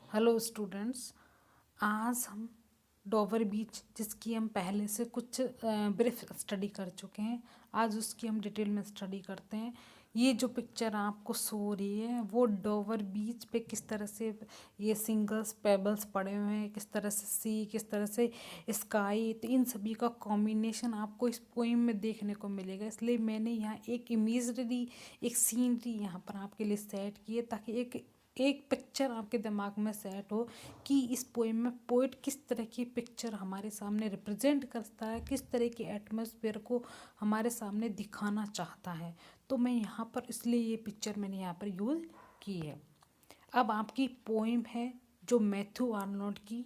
Hello students. आज हम Dover बीच, जिसकी हम पहले से कुछ ब्रीफ स्टडी कर चुके हैं, आज उसकी हम डिटेल में स्टडी करते हैं। ये जो पिक्चर आपको शो हो रही है वो डोवर बीच पे किस तरह से ये सिंगल्स पेबल्स पड़े हुए हैं, किस तरह से सी, किस तरह से स्काई, तो इन सभी का कॉम्बिनेशन आपको इस पोइम में देखने को मिलेगा। इसलिए मैंने यहाँ एक इमेजरी, एक सीनरी यहाँ पर आपके लिए सेट की है, ताकि एक एक पिक्चर आपके दिमाग में सेट हो कि इस पोएम में पोइट किस तरह की पिक्चर हमारे सामने रिप्रेजेंट करता है, किस तरह की एटमॉस्फेयर को हमारे सामने दिखाना चाहता है। तो मैं यहाँ पर इसलिए ये पिक्चर मैंने यहाँ पर यूज़ की है। अब आपकी पोएम है जो मैथ्यू आर्नोल्ड की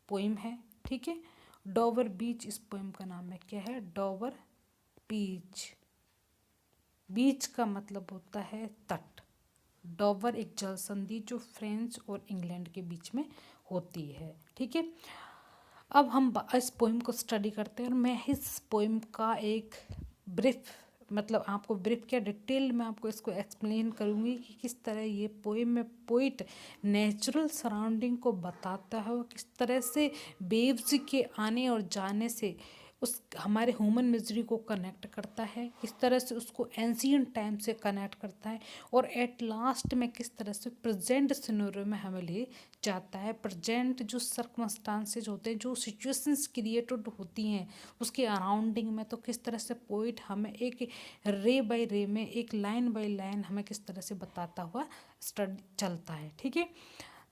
पोएम है, ठीक है। डोवर बीच इस पोएम का नाम है। क्या है? डोवर बीच। बीच का मतलब होता है तट। डोवर एक जल संधि जो फ्रांस और इंग्लैंड के बीच में होती है, ठीक है। अब हम इस पोइम को स्टडी करते हैं और मैं इस पोइम का एक ब्रीफ, मतलब आपको ब्रीफ क्या डिटेल में आपको इसको एक्सप्लेन करूँगी कि किस तरह ये पोइम में पोइट नेचुरल सराउंडिंग को बताता है और किस तरह से वेव्स के आने और जाने से उस हमारे ह्यूमन मिजरी को कनेक्ट करता है, किस तरह से उसको एंशियंट टाइम से कनेक्ट करता है और एट लास्ट में किस तरह से प्रेजेंट सिनेरियो में हमें ले जाता है। प्रेजेंट जो सर्कमस्टांसेज होते हैं, जो सिचुएशंस क्रिएटेड होती हैं उसके अराउंडिंग में, तो किस तरह से पोइट हमें एक रे बाय रे में, एक लाइन बाय लाइन हमें किस तरह से बताता हुआ स्टडी चलता है, ठीक है।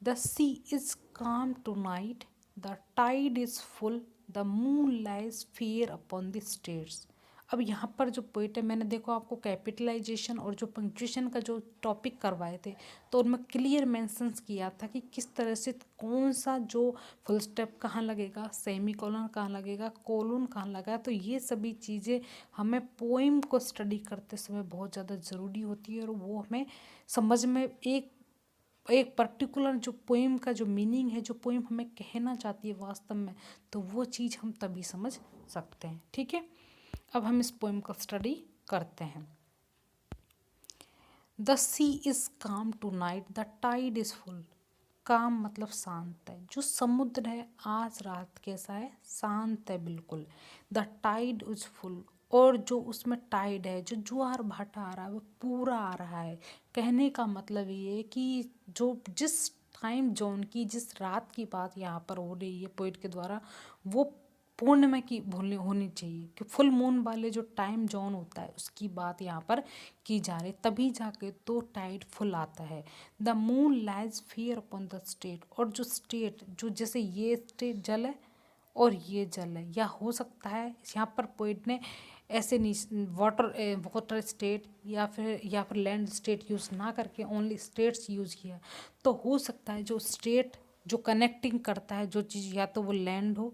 The sea is calm tonight, the tide is full, the moon lies fair upon the straits. अब यहाँ पर जो पोइट है, मैंने देखो आपको कैपिटलाइजेशन और जो पंक्चुएशन का जो टॉपिक करवाए थे, तो उनमें क्लियर मेंशंस किया था कि किस तरह से कौन सा जो फुल स्टॉप कहाँ लगेगा, सेमी कॉलन कहाँ लगेगा, कोलन कहाँ लगा। तो ये सभी चीज़ें हमें पोइम को स्टडी करते समय बहुत ज़्यादा ज़रूरी होती है और वो हमें समझ में एक एक पर्टिकुलर जो पोइम का जो मीनिंग है, जो पोइम हमें कहना चाहती है वास्तव में, तो वो चीज़ हम तभी समझ सकते हैं, ठीक है। अब हम इस पोइम का स्टडी करते हैं। The sea is calm tonight, the tide is full. Calm मतलब शांत है। जो समुद्र है आज रात कैसा है? शांत है बिल्कुल। द टाइड इज फुल, और जो उसमें टाइड है, जो ज्वार भाटा आ रहा है, वो पूरा आ रहा है। कहने का मतलब ये है कि जो जिस टाइम जोन की, जिस रात की बात यहाँ पर हो रही है पोइट के द्वारा, वो पूर्णिमा की भूलने होनी चाहिए कि फुल मून वाले जो टाइम जोन होता है उसकी बात यहाँ पर की जा रही, तभी जाके तो टाइड फुल आता है। The moon lies fair upon the state, और जो स्टेट, जो जैसे ये स्टेट जल है और ये जल है, या हो सकता है यहाँ पर पोइट ने ऐसे नहीं वाटर वाटर स्टेट या फिर लैंड स्टेट यूज़ ना करके ओनली स्टेट्स यूज़ किया। तो हो सकता है जो स्टेट जो कनेक्टिंग करता है जो चीज़, या तो वो लैंड हो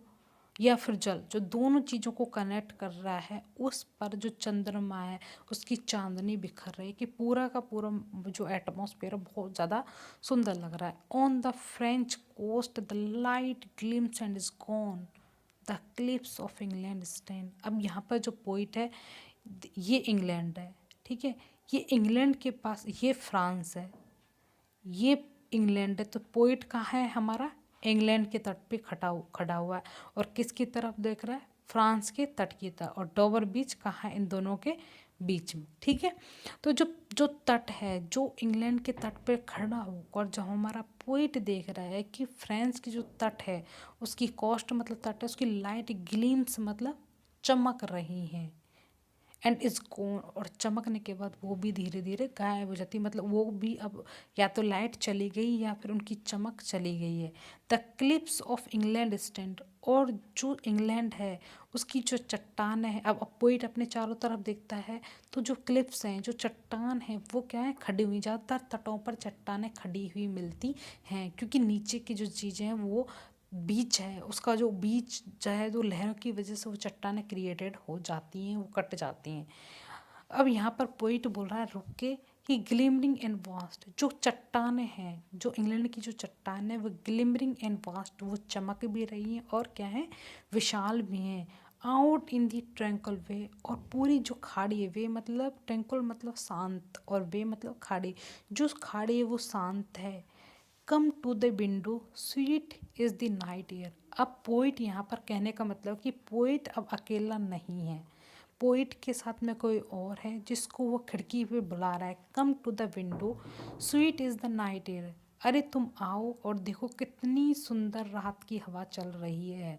या फिर जल, जो दोनों चीज़ों को कनेक्ट कर रहा है, उस पर जो चंद्रमा है उसकी चांदनी बिखर रही है कि पूरा का पूरा जो एटमॉस्फेयर है बहुत ज़्यादा सुंदर लग रहा है। On the French coast the light gleams and is gone, the cliffs of England stand. अब यहाँ पर जो पोइट है ये इंग्लैंड है, ठीक है। ये इंग्लैंड के पास, ये फ्रांस है, ये इंग्लैंड है। तो पोइट कहाँ है हमारा? इंग्लैंड के तट पे खड़ा हुआ है और किसकी तरफ देख रहा है? फ्रांस के तट की तरफ। और डोवर बीच कहाँ है? इन दोनों के बीच में, ठीक है। तो जो जो तट है, जो इंग्लैंड के तट पे खड़ा होकर जो हमारा पोइट देख रहा है कि फ्रांस की जो तट है उसकी कोस्ट मतलब तट है, उसकी लाइट ग्लिम्स मतलब चमक रही है, एंड इज गोन, और चमकने के बाद वो भी धीरे धीरे गायब हो जाती है। मतलब वो भी अब या तो लाइट चली गई या फिर उनकी चमक चली गई है। The cliffs of England stand, और जो इंग्लैंड है उसकी जो चट्टान है, अब पोइट अपने चारों तरफ देखता है तो जो क्लिप्स हैं, जो चट्टान है, वो क्या है? खड़ी हुई। ज़्यादातर तटों पर चट्टानें खड़ी हुई मिलती हैं क्योंकि नीचे की जो चीज़ें हैं वो बीच है, उसका जो बीच जो है, जो लहरों की वजह से वो चट्टानें क्रिएटेड हो जाती हैं, वो कट जाती हैं। अब यहाँ पर पोइट बोल रहा है रुक के कि ग्लिमरिंग एंड वास्ट, जो चट्टानें हैं, जो इंग्लैंड की जो चट्टान है वो ग्लिमरिंग एंड वास्ट, वो चमक भी रही हैं और क्या है? विशाल भी हैं। आउट इन दी ट्रैंक्विल वे, और पूरी जो खाड़ी है, वे मतलब ट्रैंक्विल मतलब शांत और वे मतलब खाड़ी, जो खाड़ी है वो शांत है। Come to the window, sweet is the night air. अब पोइट यहाँ पर कहने का मतलब कि पोइट अब अकेला नहीं है, पोइट के साथ में कोई और है जिसको वो खिड़की पे बुला रहा है। Come to the window, sweet is the night air. अरे तुम आओ और देखो कितनी सुंदर रात की हवा चल रही है।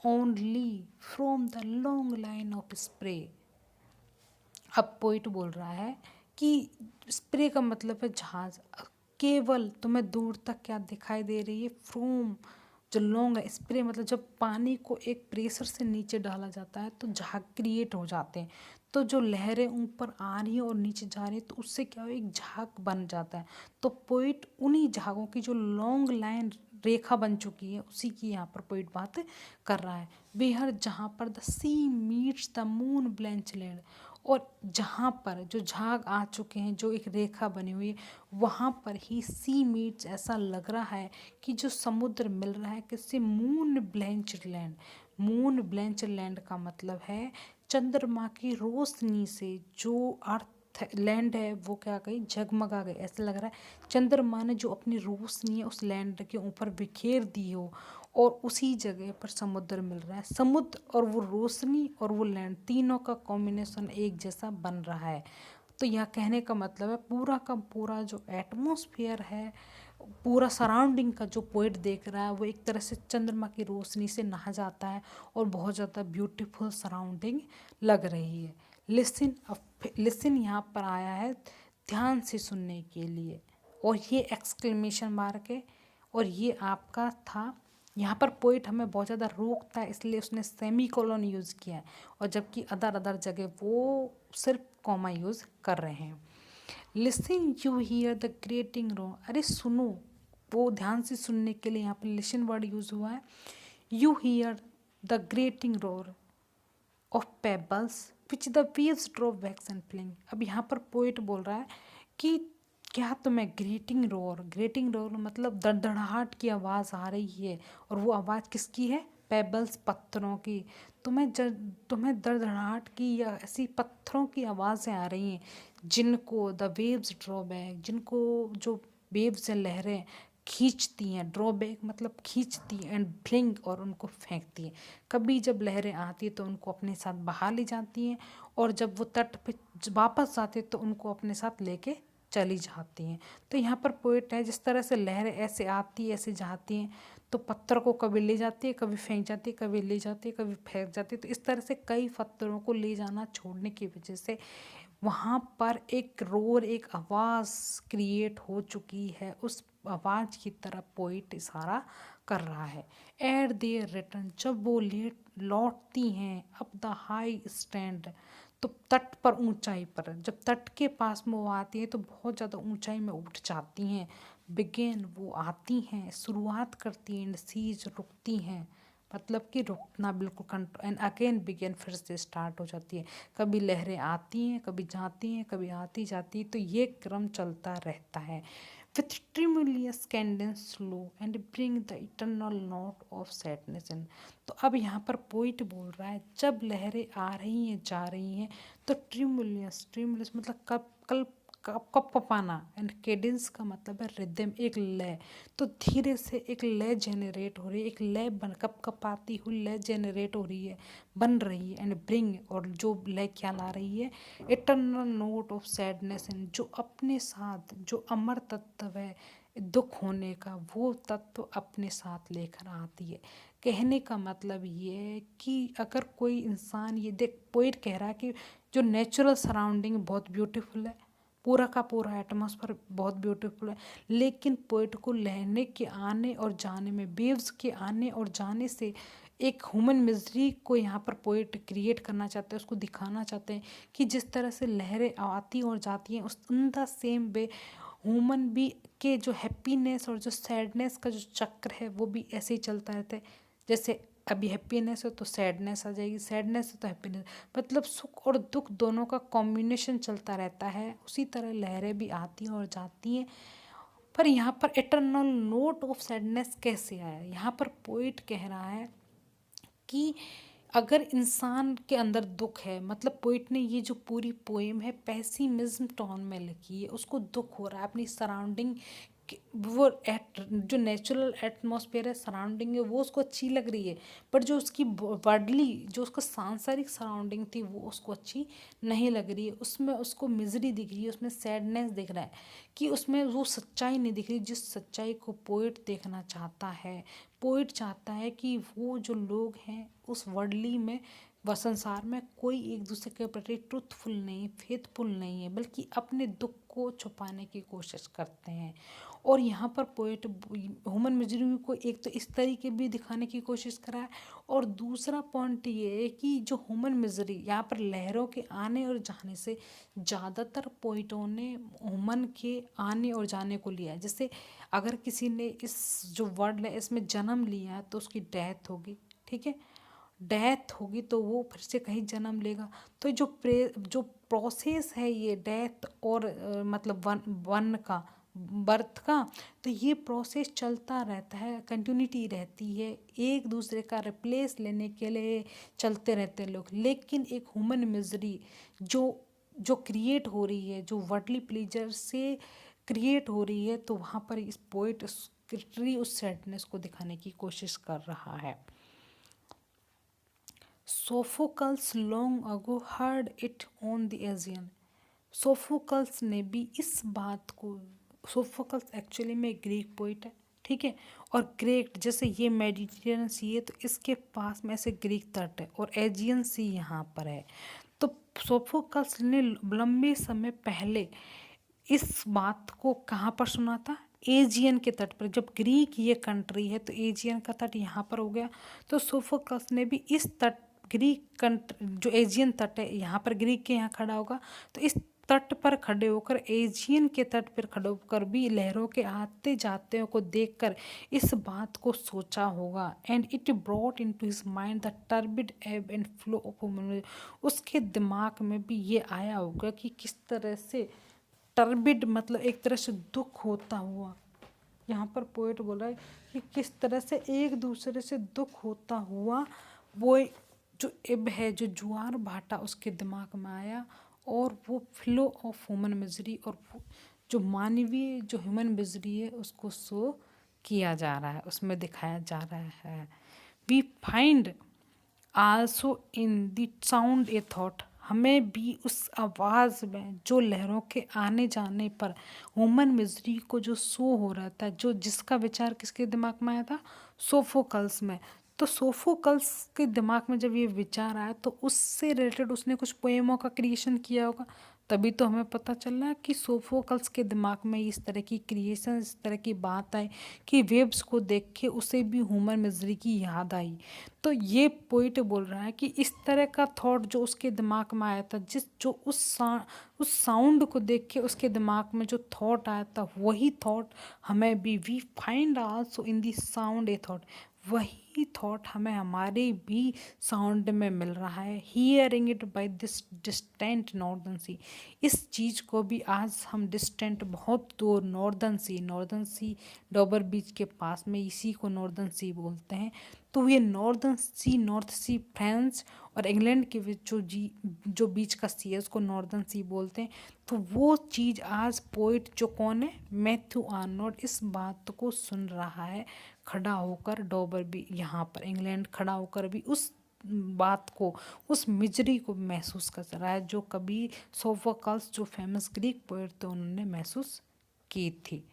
Only from the long line of spray. अब पोइट बोल रहा है कि स्प्रे का मतलब है जहाज। केवल तुम्हें दूर तक क्या दिखाई दे रही है, फ्रोम जो लॉन्ग है, स्प्रे मतलब जब पानी को एक प्रेशर से नीचे डाला जाता है तो झाग क्रिएट हो जाते हैं। तो जो लहरें ऊपर आ रही हैं और नीचे जा रही है तो उससे क्या हो, एक झाग बन जाता है। तो पोइट उन्हीं झागों की जो लॉन्ग लाइन रेखा बन चुकी है उसी की यहाँ पर पोइट बात कर रहा है। बेहर जहाँ पर the sea meets the moon blanched land, और जहाँ पर जो झाग आ चुके हैं, जो एक रेखा बनी हुई है, वहाँ पर ही सी मीट्स, ऐसा लग रहा है कि जो समुद्र मिल रहा है किससे, moon blanched land. Moon blanched land का मतलब है चंद्रमा की रोशनी से जो अर्थ लैंड है वो क्या गई, जगमगा गई। ऐसा लग रहा है चंद्रमा ने जो अपनी रोशनी है उस लैंड के ऊपर बिखेर दी हो, और उसी जगह पर समुद्र मिल रहा है। समुद्र और वो रोशनी और वो लैंड, तीनों का कॉम्बिनेशन एक जैसा बन रहा है। तो यह कहने का मतलब है पूरा का पूरा जो एटमॉस्फेयर है, पूरा सराउंडिंग का जो पोइट देख रहा है वो एक तरह से चंद्रमा की रोशनी से नहा जाता है और बहुत ज़्यादा ब्यूटीफुल सराउंडिंग लग रही है। लिसन, लिसन यहाँ पर आया है ध्यान से सुनने के लिए, और ये एक्सक्लेमेशन मार्क है, और ये आपका था। यहाँ पर पोइट हमें बहुत ज़्यादा रोकता है इसलिए उसने सेमी कोलन यूज़ किया है, और जबकि अदर अदर जगह वो सिर्फ कॉमा यूज़ कर रहे हैं। Listen you hear the grating roar, अरे सुनो, वो ध्यान से सुनने के लिए यहाँ पर लिसन वर्ड यूज़ हुआ है। You hear the grating roar of pebbles which the waves draw back and fling. अब यहाँ पर पोइट बोल रहा है कि क्या तुम्हें ग्रेटिंग रोर मतलब दड़दड़ाहट की आवाज़ आ रही है, और वो आवाज़ किसकी है, पेबल्स पत्थरों की। तुम्हें दड़दड़ाहट की या ऐसी पत्थरों की आवाज़ें आ रही हैं जिनको द वेव्स ड्रॉ बैक, जिनको जो वेव्स हैं, लहरें खींचती हैं। ड्रॉबैक मतलब खींचती हैं, एंड फ्लिंग और उनको फेंकती हैं। कभी जब लहरें आती हैं तो उनको अपने साथ बहा ले जाती हैं, और जब वो तट पे वापस आते हैं तो उनको अपने साथ लेके चली जाती हैं। तो यहाँ पर पोइट है जिस तरह से लहरें ऐसे आती ऐसे जाती हैं, तो पत्थर को कभी ले जाती है, कभी फेंक जाती है, कभी ले जाती है, कभी फेंक जाती है। तो इस तरह से कई पत्थरों को ले जाना छोड़ने की वजह से वहाँ पर एक रोर, एक आवाज़ क्रिएट हो चुकी है। उस आवाज़ की तरफ पोइट इशारा कर रहा है। एट देयर रिटर्न, जब वो लौटती हैं, अप द हाई स्टैंड, तो तट पर, ऊंचाई पर, जब तट के पास में वो आती है तो बहुत ज़्यादा ऊंचाई में उठ जाती हैं। बिगेन वो आती हैं, शुरुआत करती हैं, सीज रुकती हैं, मतलब कि रुकना बिल्कुल कंट्रोल, एंड अगेन बिगेन फिर से स्टार्ट हो जाती है। कभी लहरें आती हैं, कभी जाती हैं, कभी आती जाती, तो ये क्रम चलता रहता है। With tremulous cadence slow and bring the eternal note of sadness in. तो अब यहाँ पर पोइट बोल रहा है जब लहरें आ रही हैं जा रही हैं तो ट्रिमुलियस मतलब कप कपाना, एंड केडेंस का मतलब है रिदम, एक लय। तो धीरे से एक लय जेनरेट हो रही है, एक लय बन कप कपाती हुई लय जेनरेट हो रही है, बन रही है। एंड ब्रिंग, और जो लय क्या ला रही है, इटरनल नोट ऑफ सैडनेस इन, जो अपने साथ जो अमर तत्व है दुख होने का, वो तत्व अपने साथ लेकर आती है। कहने का मतलब ये है कि अगर कोई इंसान, ये देख पोइट कह रहा है कि जो नेचुरल सराउंडिंग बहुत ब्यूटीफुल है, पूरा का पूरा एटमॉस्फेयर बहुत ब्यूटीफुल है, लेकिन पोइट को लहने के आने और जाने में, वेव्स के आने और जाने से एक ह्यूमन मिजरी को यहाँ पर पोइट क्रिएट करना चाहते हैं, उसको दिखाना चाहते हैं कि जिस तरह से लहरें आती और जाती हैं, उस in the same way human भी के जो हैप्पीनेस और जो सैडनेस का जो चक्र है वो भी ऐसे ही चलता रहता है। जैसे अभी हैप्पीनेस है तो सैडनेस आ जाएगी, सैडनेस है तो हैप्पीनेस, मतलब सुख और दुख दोनों का कॉम्बिनेशन चलता रहता है। उसी तरह लहरें भी आती हैं और जाती हैं। पर यहाँ पर इटरनल नोट ऑफ सैडनेस कैसे आया, यहाँ पर पोइट कह रहा है कि अगर इंसान के अंदर दुख है, मतलब पोइट ने ये जो पूरी पोएम है पेसिमिज्म टोन में लिखी है, उसको दुख हो रहा है अपनी सराउंडिंग वो जो नेचुरल एटमॉस्फेयर है, सराउंडिंग है, वो उसको अच्छी लग रही है, पर जो उसकी वर्डली, जो उसका सांसारिक सराउंडिंग थी, वो उसको अच्छी नहीं लग रही है। उसमें उसको मिजरी दिख रही है, उसमें सैडनेस दिख रहा है, कि उसमें वो सच्चाई नहीं दिख रही, जिस सच्चाई को पोइट देखना चाहता है। पोइट चाहता है कि वो जो लोग हैं उस वर्डली में, संसार में, कोई एक दूसरे के प्रति ट्रूथफुल नहीं, फेथफुल नहीं है, बल्कि अपने दुख को छुपाने की कोशिश करते हैं। और यहाँ पर पोएट ह्यूमन मिजरी को एक तो इस तरीके भी दिखाने की कोशिश करा है, और दूसरा पॉइंट ये है कि जो ह्यूमन मिजरी यहाँ पर लहरों के आने और जाने से ज़्यादातर पोइटों ने ह्यूमन के आने और जाने को लिया है। जैसे अगर किसी ने इस जो वर्ड है इसमें जन्म लिया है तो उसकी डेथ होगी, ठीक है, डेथ होगी तो वो फिर से कहीं जन्म लेगा। तो जो प्रोसेस है ये डेथ और मतलब वन का, बर्थ का, तो ये प्रोसेस चलता रहता है, कंटिन्यूटी रहती है, एक दूसरे का रिप्लेस लेने के लिए चलते रहते हैं लोग। लेकिन एक ह्यूमन मिजरी जो जो क्रिएट हो रही है, जो वर्डली प्लीजर से क्रिएट हो रही है, तो वहाँ पर इस पोइट उस सैडनेस को दिखाने की कोशिश कर रहा है। Sophocles long ago heard it on the Aegean. Sophocles ने भी इस बात को, सोफोकल्स एक्चुअली में ग्रीक पोइट है, ठीक है, और ग्रेट, जैसे ये मेडिटेरियन सी है तो इसके पास में ऐसे ग्रीक तट है, और एजियन सी यहाँ पर है। तो सोफोकल्स ने लंबे समय पहले इस बात को कहाँ पर सुना था? एजियन के तट पर। जब ग्रीक ये कंट्री है तो एजियन का तट यहाँ पर हो गया। तो सोफोकल्स ने भी इस तट, ग्रीक कंट्री जो एजियन तट है यहाँ पर, ग्रीक के यहाँ खड़ा होगा, तो इस तट पर खड़े होकर, एजियन के तट पर खड़े होकर भी लहरों के आते जाते को देखकर इस बात को सोचा होगा। And it brought into his mind the turbid एब एंड फ्लो ऑफ ह्यूमन। उसके दिमाग में भी ये आया होगा कि किस तरह से टर्बिड मतलब एक तरह से दुख होता हुआ, यहाँ पर पोएट बोला है कि किस तरह से एक दूसरे से दुख होता हुआ वो जो एब है, जो जुआर भाटा उसके दिमाग में आया, और वो फ्लो ऑफ ह्यूमन मिजरी, और वो जो मानवीय जो ह्यूमन मिजरी है उसको शो किया जा रहा है, उसमें दिखाया जा रहा है। We find also in the sound a thought. हमें भी उस आवाज़ में जो लहरों के आने जाने पर ह्यूमन मिजरी को जो शो हो रहा था, जो जिसका विचार किसके दिमाग में आया था? सोफोकल्स में। तो सोफोकल्स के दिमाग में जब ये विचार आया तो उससे रिलेटेड उसने कुछ पोएमों का क्रिएशन किया होगा, तभी तो हमें पता चल रहा है कि सोफोकल्स के दिमाग में इस तरह की क्रिएशन, इस तरह की बात आई कि वेब्स को देख के उसे भी ह्यूमन मिजरी की याद आई। तो ये पोइट बोल रहा है कि इस तरह का थॉट जो उसके दिमाग में आया था, जो उस साउंड को देख के उसके दिमाग में जो थॉट आया था, वही थॉट हमें भी, we find also in the sound a thought, वही थॉट हमें हमारे भी साउंड में मिल रहा है। Hearing it by this distant northern sea. इस चीज़ को भी आज हम डिस्टेंट, बहुत दूर, नॉर्दर्न सी डोबर बीच के पास में, इसी को नॉर्दर्न सी बोलते हैं। तो ये नॉर्दर्न सी, नॉर्थ सी, फ्रांस और इंग्लैंड के बीच जो बीच का सी है उसको नॉर्दर्न सी बोलते हैं। तो वो चीज़ आज पोइट जो कौन है, मैथ्यू आर्नोल्ड, इस बात को सुन रहा है खड़ा होकर, डोबर भी यहाँ पर इंग्लैंड खड़ा होकर भी उस बात को, उस मिजरी को महसूस कर रहा है जो कभी सोफोकल्स जो फेमस ग्रीक पोइट थे उन्होंने महसूस की थी।